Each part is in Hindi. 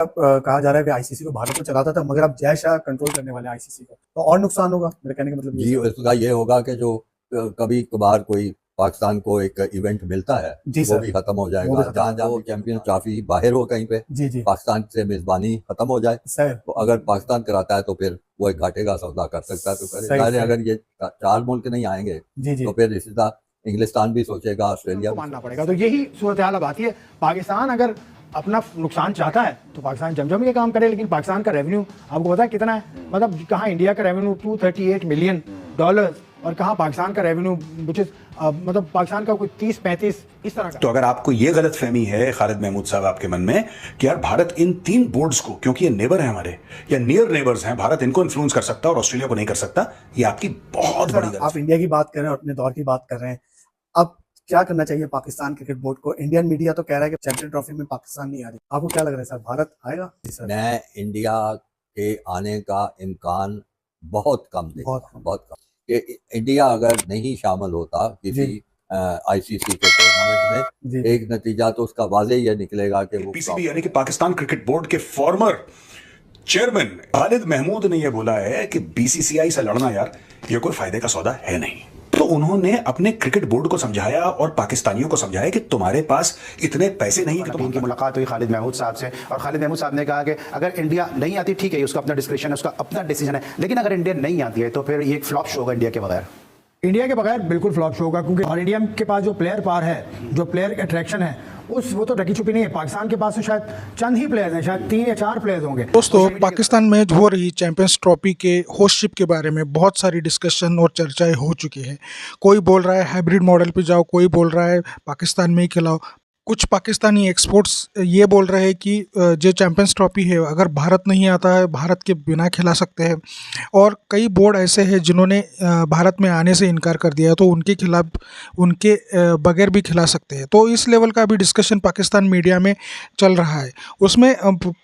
कहा जा रहा है कि आईसीसी को भारत में चलाता था, मगर अब जय शाह कंट्रोल करने वाले आईसीसी को, तो और नुकसान होगा। मेरे कहने का मतलब जी, उसका ये होगा कि जो कभी कभार कोई पाकिस्तान को एक इवेंट मिलता है वो भी खत्म हो जाएगा। जहाँ जहाँ चैंपियन ट्रॉफी बाहर हो कहीं पे जी पाकिस्तान से मेजबानी खत्म हो जाए, तो अगर पाकिस्तान कराता है तो फिर वो एक घाटे का सौदा कर सकता है। तो करे अगर ये 4 मुल्क नहीं आएंगे तो फिर रिश्ता इंग्लिस्तान भी सोचेगा, ऑस्ट्रेलिया मानना पड़ेगा। तो यही सूरत हाल अब आती है। पाकिस्तान अगर अपना नुकसान चाहता है तो पाकिस्तान जम के काम करे, लेकिन पाकिस्तान का रेवेन्यू आपको पता है कितना है? मतलब कहाँ इंडिया का रेवेन्यू $238 मिलियन और कहाँ पाकिस्तान का रेवेन्यू विच इज मतलब पाकिस्तान का कोई 30-35 इस तरह का। तो अगर आपको ये गलत फहमी है खालिद महमूद साहब आपके मन में कि यार भारत इन 3 बोर्ड्स को, क्योंकि ये नेबर है हमारे या नियर नेबर्स हैं, भारत इनको इन्फ्लुएंस कर सकता है और ऑस्ट्रेलिया को नहीं कर सकता, ये आपकी बहुत बड़ी गलत। आप इंडिया की बात कर रहे हैं और अपने दौर की बात कर रहे हैं, अब क्या करना चाहिए पाकिस्तान क्रिकेट बोर्ड को? इंडियन मीडिया तो कह रहा है कि चैंपियन ट्रॉफी में पाकिस्तान नहीं आ रही, आपको क्या लग रहा है सर, भारत आएगा? जी सर, मैं इंडिया के आने का इम्कान बहुत कम बहुत कम। कि इंडिया अगर नहीं शामिल होता किसी आईसीसी के टूर्नामेंट में, एक नतीजा तो उसका वाज़े ये निकलेगा कि वो पीसीबी यानी कि पाकिस्तान क्रिकेट बोर्ड के फॉर्मर चेयरमैन खालिद महमूद ने यह बोला है कि बीसीसीआई से लड़ना यार ये कोई फायदे का सौदा है नहीं। तो उन्होंने अपने क्रिकेट बोर्ड को समझाया और पाकिस्तानियों को समझाया कि तुम्हारे पास इतने पैसे नहीं कि उनकी मुलाकात हुई खालिद महमूद साहब से, और खालिद महमूद साहब ने कहा कि अगर इंडिया नहीं आती ठीक है, उसका अपना डिस्क्रिप्शन है, उसका अपना डिसीजन है, लेकिन अगर इंडिया नहीं आती है तो फिर ये एक फ्लॉप शो होगा इंडिया के बगैर। इंडिया के बगैर बिल्कुल फ्लॉप शो होगा, क्योंकि और इंडिया के पास जो प्लेयर पार है, जो प्लेयर अट्रैक्शन है, वो तो ढकी छुपी नहीं है। पाकिस्तान के पास तो शायद चंद ही प्लेयर्स हैं, शायद 3 या 4 प्लेयर्स होंगे। दोस्तों, पाकिस्तान में हो रही चैंपियंस ट्रॉफी के होस्टशिप के बारे में बहुत सारी डिस्कशन और चर्चाएं हो चुकी है। कोई बोल रहा है हाइब्रिड मॉडल पे जाओ, कोई बोल रहा है पाकिस्तान में ही खिलाओ। कुछ पाकिस्तानी एक्सपर्ट्स ये बोल रहे हैं कि जो चैंपियंस ट्रॉफी है अगर भारत नहीं आता है भारत के बिना खिला सकते हैं, और कई बोर्ड ऐसे हैं जिन्होंने भारत में आने से इनकार कर दिया है, तो उनके खिलाफ उनके बगैर भी खिला सकते हैं। तो इस लेवल का भी डिस्कशन पाकिस्तान मीडिया में चल रहा है। उसमें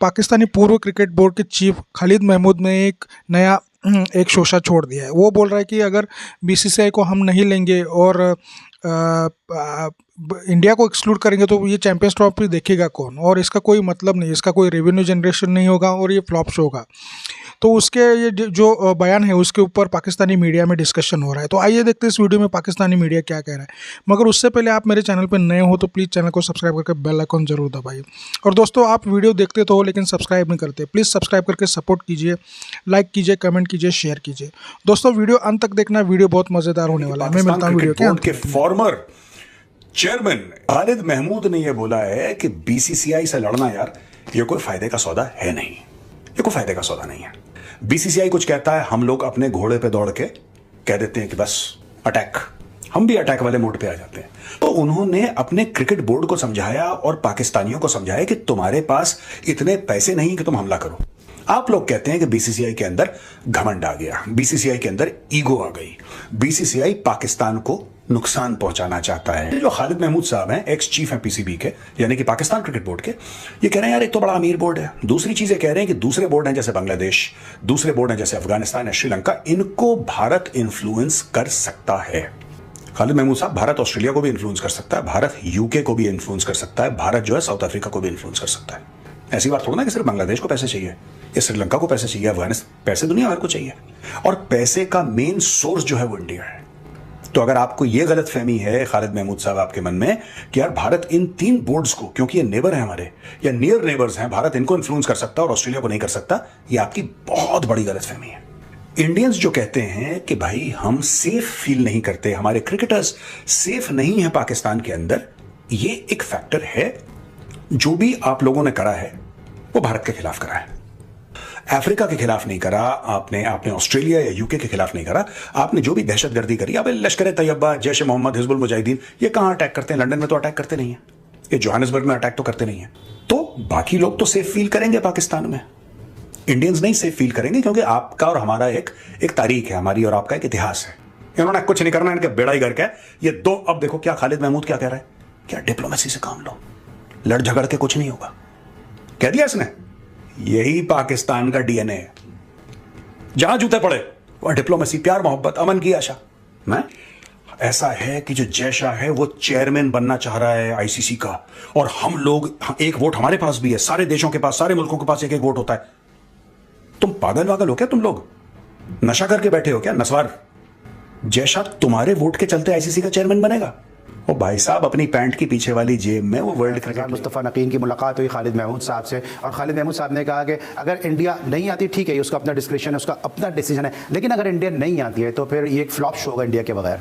पाकिस्तानी पूर्व क्रिकेट बोर्ड के चीफ खालिद महमूद ने एक नया एक शोशा छोड़ दिया है। वो बोल रहा है कि अगर बीसीसीआई को हम नहीं लेंगे और इंडिया को एक्सक्लूड करेंगे तो ये चैंपियंस ट्रॉफी देखेगा कौन, और इसका कोई मतलब नहीं, इसका कोई रेवेन्यू जनरेशन नहीं होगा और ये फ्लॉप शो होगा। तो उसके ये जो बयान है उसके ऊपर पाकिस्तानी मीडिया में डिस्कशन हो रहा है। तो आइए देखते हैं इस वीडियो में पाकिस्तानी मीडिया क्या कह रहा है। मगर उससे पहले आप मेरे चैनल पर नए हो तो प्लीज़ चैनल को सब्सक्राइब करके बेल आइकन जरूर दबाइए। और दोस्तों, आप वीडियो देखते तो हो लेकिन सब्सक्राइब नहीं करते, प्लीज़ सब्सक्राइब करके सपोर्ट कीजिए, लाइक कीजिए, कमेंट कीजिए, शेयर कीजिए। दोस्तों, वीडियो अंत तक देखना, वीडियो बहुत मज़ेदार होने वाला है। मैं मिलता हूँ वीडियो के फॉर्मर चेयरमैन खालिद महमूद ने यह बोला है कि बीसीसीआई से लड़ना यार ये कोई फायदे का सौदा है नहीं, ये कोई फायदे का सौदा नहीं है। बीसीसीआई कुछ कहता है, हम लोग अपने घोड़े पे दौड़ के कह देते हैं कि बस अटैक, हम भी अटैक वाले मोड पे आ जाते हैं। तो उन्होंने अपने क्रिकेट बोर्ड को समझाया और पाकिस्तानियों को समझाया कि तुम्हारे पास इतने पैसे नहीं कि तुम हमला करो। आप लोग कहते हैं कि बीसीसीआई के अंदर घमंड आ गया, बीसीसीआई के अंदर ईगो आ गई, बीसीसीआई पाकिस्तान को नुकसान पहुंचाना चाहता है। जो खालिद महमूद साहब हैं, एक्स चीफ हैं पीसीबी के, यानी कि पाकिस्तान क्रिकेट बोर्ड के, ये कह रहे हैं यार एक तो बड़ा अमीर बोर्ड है, दूसरी चीजें कह रहे हैं कि दूसरे बोर्ड हैं जैसे बांग्लादेश, दूसरे बोर्ड हैं जैसे अफगानिस्तान या श्रीलंका, इनको भारत इन्फ्लुएंस कर सकता है। खालिद महमूद साहब, भारत ऑस्ट्रेलिया को भी इन्फ्लुएंस कर सकता है, भारत यूके को भी इन्फ्लुएंस कर सकता है, भारत जो है साउथ अफ्रीका को भी इन्फ्लुएंस कर सकता है। ऐसी बात थोड़ा ना कि सिर्फ बांग्लादेश को पैसे चाहिए या श्रीलंका को पैसे चाहिए, अफगानिस्तान, पैसे दुनिया भर को चाहिए, और पैसे का मेन सोर्स जो है वो इंडिया है। तो अगर आपको यह गलत फहमी है खालिद महमूद साहब आपके मन में कि यार भारत इन 3 बोर्ड्स को, क्योंकि ये नेबर है हमारे या नियर नेबर्स हैं, भारत इनको इन्फ्लुएंस कर सकता है और ऑस्ट्रेलिया को नहीं कर सकता, ये आपकी बहुत बड़ी गलत फहमी है। इंडियंस जो कहते हैं कि भाई हम सेफ फील नहीं करते, हमारे क्रिकेटर्स सेफ नहीं है पाकिस्तान के अंदर, ये एक फैक्टर है। जो भी आप लोगों ने करा है वो भारत के खिलाफ करा है, अफ्रीका के खिलाफ नहीं करा आपने ऑस्ट्रेलिया या यूके के खिलाफ नहीं करा। आपने जो भी दहशतगर्दी करी, अब लश्कर तैयबा, जैश ए मोहम्मद, हिजबुल मुजाहिदीन, ये कहां अटैक करते हैं? लंदन में तो अटैक करते नहीं है, ये जोहानिसबर्ग में अटैक तो करते नहीं है। तो बाकी लोग तो सेफ फील करेंगे पाकिस्तान में, इंडियंस नहीं सेफ फील करेंगे, क्योंकि आपका और हमारा एक तारीख है, हमारी और आपका एक इतिहास है। इन्होंने कुछ नहीं करना, इनके बेड़ा ही करके ये दो। अब देखो क्या खालिद महमूद क्या कह रहा है, क्या डिप्लोमेसी से काम लो, लड़ झगड़ के कुछ नहीं होगा, कह दिया इसने। यही पाकिस्तान का डीएनए है, जहां जूते पड़े वह डिप्लोमेसी, प्यार मोहब्बत, अमन की आशा। मैं ऐसा है कि जो जय शाह है वो चेयरमैन बनना चाह रहा है आईसीसी का, और हम लोग, एक वोट हमारे पास भी है, सारे देशों के पास, सारे मुल्कों के पास एक एक वोट होता है। तुम पागल वागल हो क्या? तुम लोग नशा करके बैठे हो क्या? नस्वार, जय शाह तुम्हारे वोट के चलते आईसीसी का चेयरमैन बनेगा? ओ भाई साहब, अपनी पैंट की पीछे वाली जेब में वो वर्ल्ड क्रिकेट। मुस्तफ़ा नकीन की मुलाकात हुई खालिद महमूद साहब से, और खालिद महमूद साहब ने कहा कि अगर इंडिया नहीं आती ठीक है, उसका अपना डिस्क्रिप्शन है, उसका अपना डिसीजन है, लेकिन अगर इंडिया नहीं आती है तो फिर ये एक फ्लॉप शो होगा इंडिया के बगैर।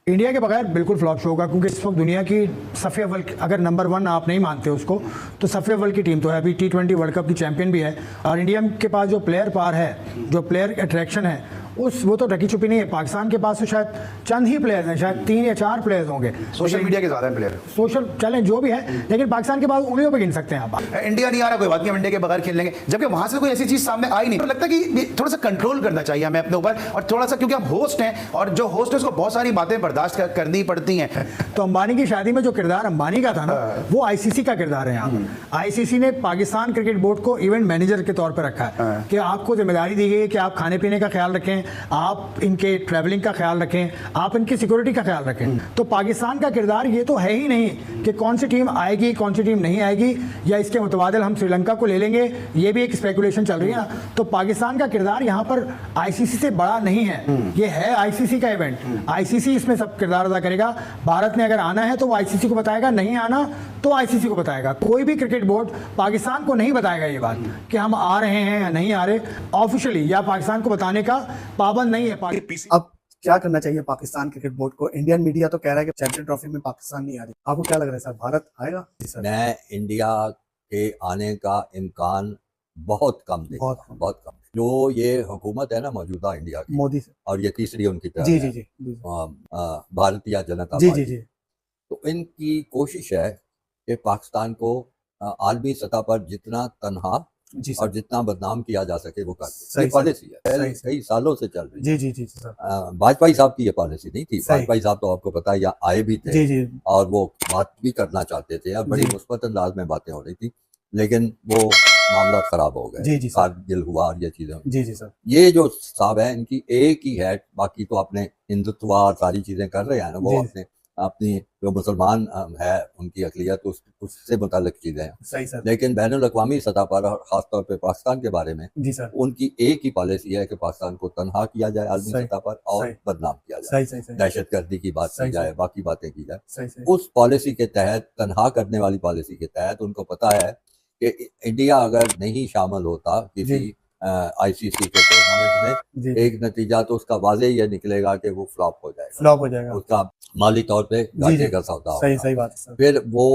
इंडिया के बगैर बिल्कुल फ्लॉप शो होगा, क्योंकि इस वक्त दुनिया की सफ़े अव्वल, अगर नंबर 1 आप नहीं मानते उसको, तो सफ़े अव्वल की टीम तो है, अभी T20 वर्ल्ड कप की चैंपियन भी है, और इंडिया के पास जो प्लेयर पार है, जो प्लेयर अट्रैक्शन है, वो तो ढकी छुपी नहीं है। पाकिस्तान के पास तो शायद चंद ही प्लेयर्स हैं, शायद 3 या 4 प्लेयर्स होंगे। सोशल मीडिया के ज़्यादा प्लेयर, सोशल चैलेंज जो भी है, लेकिन पाकिस्तान के पास उंगलियों पे गिन सकते हैं आप। इंडिया नहीं आ रहा, कोई बात नहीं, हम इंडिया के बगैर खेल लेंगे, जबकि वहां से कोई ऐसी चीज सामने आई नहीं। तो लगता है कि ये थोड़ा सा कंट्रोल करना चाहिए हमें अपने ऊपर, और थोड़ा सा, क्योंकि हम होस्ट हैं, और जो होस्ट है उसको बहुत सारी बातें बर्दाश्त करनी पड़ती हैं। तो अंबानी की शादी में जो किरदार अंबानी का था ना, वो आईसीसी का किरदार है यहाँ पर। आईसीसी ने पाकिस्तान क्रिकेट बोर्ड को इवेंट मैनेजर के तौर पर रखा है कि आपको जिम्मेदारी दी गई है कि आप खाने पीने का ख्याल रखें, आप इनके ट्रैवलिंग का ख्याल रखें, आप इनकी सिक्योरिटी का ख्याल रखें। तो पाकिस्तान का किरदार ये तो है ही नहीं कि कौन सी टीम आएगी, कौन सी टीम नहीं आएगी, या इसके मुतबादिल हम श्रीलंका को ले लेंगे, ये भी एक स्पेकुलेशन चल रही है ना। तो पाकिस्तान का किरदार यहाँ पर आईसीसी से बड़ा नहीं है, ये है आईसीसी का इवेंट। आईसीसी इसमें सब किरदार अदा करेगा। भारत ने अगर आना है तो वो आईसीसी को बताएगा, नहीं आना तो आईसीसी को बताएगा। कोई भी क्रिकेट बोर्ड पाकिस्तान को नहीं बताएगा ये बात कि हम आ रहे हैं या नहीं आ रहे ऑफिशियली, या पाकिस्तान को बताने का पाबंद नहीं है। अब क्या करना चाहिए पाकिस्तान क्रिकेट बोर्ड को? इंडियन मीडिया तो कह रहा है कि चैंपियन ट्रॉफी में पाकिस्तान नहीं आ रही, आपको क्या लग रहा है सर, भारत आएगा? मैं इंडिया के आने का इम्कान बहुत कम देखता हूं, बहुत कम। जो ये हुकूमत है ना मौजूदा इंडिया की, मोदी से, और ये तीसरी उनकी तरफ जी है, जी जी भारतीय जनता जी पार्टी। जी जी तो इनकी कोशिश है कि पाकिस्तान को आलमी सतह पर जितना तनहा जी और सर, जितना बदनाम किया जा सके वो करते। सही ये पॉलिसी है, सही, कई सालों से चल रही है। जी जी जी सर, वाजपेयी साहब की ये पॉलिसी नहीं थी। सही। वाजपेयी साहब तो आपको पता है यहाँ आए भी थे, जी जी और वो बात भी करना चाहते थे, और बड़ी जी। मुस्बत अंदाज में बातें हो रही थी, लेकिन वो मामला खराब हो गए। जी जी सर, कारगिल हुआ और ये चीजें। जी जी सर, ये जो साहब है इनकी एक ही है, बाकी तो अपने हिंदुत्व और सारी चीजें कर रहे हैं ना, वो जी। अपने अपनी जो मुसलमान है उनकी अकलियत, उससे मुताल्लिक चीजें हैं। सही सर, लेकिन बैनुल अक़वामी सतह पर और खासतौर पर पाकिस्तान के बारे में जी सर, उनकी एक ही पॉलिसी है कि पाकिस्तान को तनहा किया जाए आलमी सही, सतह पर, और सही। बदनाम किया जाए, सही सही सही दहशतगर्दी की बात सही, की जाए, सही। बाकी बातें की जाए। सही सही उस पॉलिसी के तहत, तनहा करने वाली पॉलिसी के तहत, उनको पता है कि इंडिया अगर नहीं शामिल होता किसी जी। आईसीसी के टूर्नामेंट में, जी एक नतीजा तो उसका वाज़े ये निकलेगा कि वो फ्लॉप हो जाएगा, फ्लॉप हो जाएगा। उसका माली तौर पे जी घाटे जी का सौदा सही होगा। सही बात है सर, फिर वो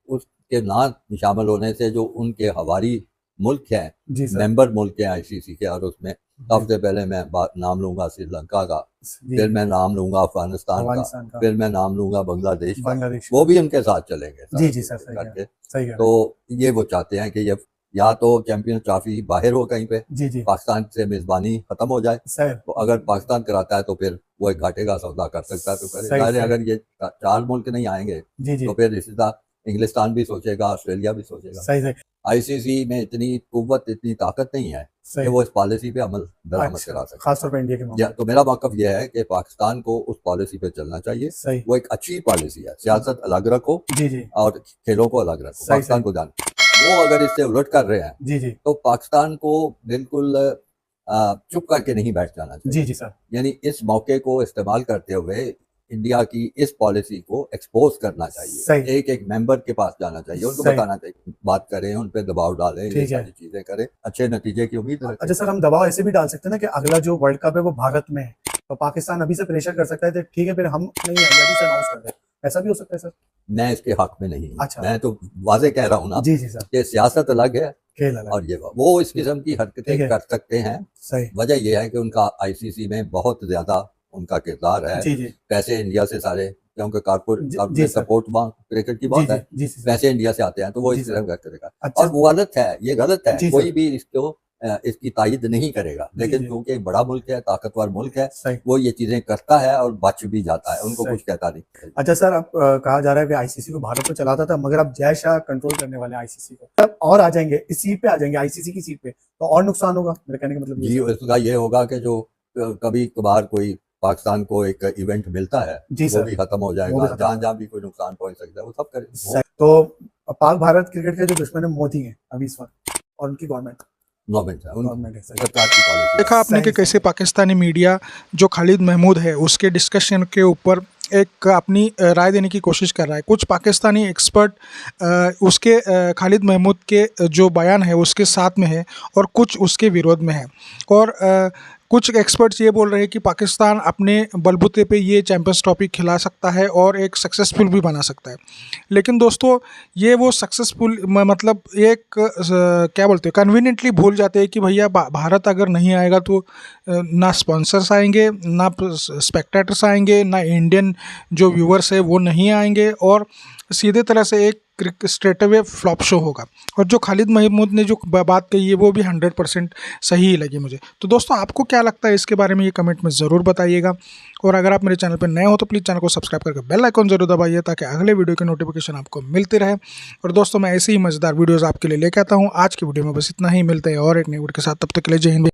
उसके ना शामिल होने से जो उनके हवारी मुल्क हैं, जी सर, मेंबर मुल्क हैं आईसीसी के, और उसमें सबसे पहले मैं नाम लूंगा श्रीलंका का, जी, फिर मैं नाम लूंगा अफगानिस्तान का, अफगानिस्तान का, फिर मैं नाम लूंगा बांग्लादेश का, बांग्लादेश, वो भी उनके साथ चलेंगे जी जी सर, सही करके। सही कह रहे तो ये वो चाहते हैं कि ये या तो चैंपियन ट्रॉफी बाहर हो कहीं पे, हैं। जी जी पाकिस्तान से मेजबानी खत्म हो जाए, सर, तो अगर पाकिस्तान कराता है तो फिर वो एक घाटे का सौदा कर सकता है, तो करे। सही, ज़ाहिर है सही। अगर ये 4 मुल्क नहीं आएंगे जी जी तो फिर इसी तरह इंग्लिस्तान भी सोचेगा, ऑस्ट्रेलिया भी सोचेगा। सही सही आईसीसी में इतनी कुव्वत, इतनी ताकत नहीं है कि सही, वो इस पॉलिसी पे अमल दरामद अच्छा, करा सके। खासतौर पर इंडिया के मामले या तो मेरा मौक़िफ़ ये है कि पाकिस्तान को उस पॉलिसी पे चलना चाहिए। सही, वो एक अच्छी पॉलिसी है, सियासत अलग रखो जी जी और खेलों को अलग रखो, सही, पाकिस्तान सही। को जान। वो अगर इससे उलट कर रहे हैं जी जी तो पाकिस्तान को बिल्कुल चुप करके नहीं बैठ जाना चाहिए। जी जी सर, यानी इस मौके को इस्तेमाल करते हुए इंडिया की इस पॉलिसी को एक्सपोज करना चाहिए, सही। एक एक मेंबर के पास जाना चाहिए, उनको सही। बताना चाहिए, बात करें, उन पे दबाव डालें, ये ठीक है। सारी चीजें करें, अच्छे नतीजे की उम्मीद रखें। अच्छा सर, हम दबाव ऐसे भी डाल सकते हैं ना कि अगला जो वर्ल्ड कप है वो भारत में है, तो पाकिस्तान अभी से प्रेशर कर सकता है तो ठीक है, फिर हम नहीं आएंगे, अभी से अनाउंस कर दें, ऐसा भी हो सकता है सर? मैं इसके हक में नहीं हूं। अच्छा। मैं तो वाजे कह रहा हूँ ना जी जी सर, कि सियासत अलग है खेल अलग, और ये वो इस किस्म की ठीक हरकतें है। कर सकते हैं। सही, वजह यह है कि उनका आईसीसी में बहुत ज्यादा उनका किरदार है। जी जी पैसे इंडिया से सारे, क्योंकि जी कारपोरेट सर। सपोर्ट वहाँ क्रिकेट की जी बात जी है, जी सर, पैसे इंडिया से आते हैं, तो वो जी इस सर। तरह का करेगा। अच्छा। और वो गलत है, ये गलत है, जी कोई सर। भी इसको इसकी तायद नहीं करेगा, लेकिन जी। क्योंकि एक बड़ा मुल्क है, ताकतवर मुल्क है, सही। वो ये चीजें करता है और बच भी जाता है, उनको सही। कुछ कहता नहीं। अच्छा सर, अब कहा जा रहा है कि आईसीसी को भारत में चलाता था, मगर अब जय शाह कंट्रोल करने वाले आईसीसी को, अब और आ जाएंगे इस सीट पे, आ जाएंगे आईसीसी की सीट पे, तो और नुकसान होगा, मेरे कहने का मतलब ये जी, है। उसका ये होगा कि जो कभी कभार कोई पाकिस्तान को एक इवेंट मिलता है जी वो सर। भी खत्म हो वो भी जाएगा, खत्म। जहाँ जहाँ भी कोई नुकसान पहुंच सकता है वो सब करें। सही। तो पाक भारत क्रिकेट के जो दुश्मन है मोदी हैं अभी इस वक्त, और उनकी गवर्नमेंट गवर्नमेंट है, गवर्नमेंट है, सही। सरकार की पॉलिसी। देखा आपने कि सही, कैसे पाकिस्तानी मीडिया जो खालिद महमूद है उसके डिस्कशन के ऊपर एक अपनी राय देने की कोशिश कर रहा है। कुछ पाकिस्तानी एक्सपर्ट उसके खालिद महमूद के जो बयान है उसके साथ में है और कुछ उसके विरोध में है। और कुछ एक्सपर्ट्स ये बोल रहे हैं कि पाकिस्तान अपने बलबूते पे ये चैंपियंस ट्रॉफी खिला सकता है और एक सक्सेसफुल भी बना सकता है। लेकिन दोस्तों ये वो सक्सेसफुल मतलब एक क्या बोलते हैं कन्वीनियंटली भूल जाते हैं कि भैया भारत अगर नहीं आएगा तो ना स्पॉन्सर्स आएंगे, ना स्पेक्टेटर्स आएंगे, ना इंडियन जो व्यूअर्स है वो नहीं आएंगे और सीधे तरह से एक स्ट्रेट अवे फ्लॉप शो होगा। और जो खालिद महमूद ने जो बात कही है वो भी 100% सही ही लगी मुझे। तो दोस्तों आपको क्या लगता है इसके बारे में ये कमेंट में ज़रूर बताइएगा। और अगर आप मेरे चैनल पर नए हो तो प्लीज़ चैनल को सब्सक्राइब करके बेल आइकन जरूर दबाइए ताकि अगले वीडियो की नोटिफिकेशन आपको मिलती रहे। और दोस्तों मैं ऐसे ही मज़ेदार वीडियोज़ आपके लिए लेके आता हूँ। आज की वीडियो में बस इतना ही, मिलते हैं और एक नई वीडियो के साथ, तब तक के लिए जय हिंद।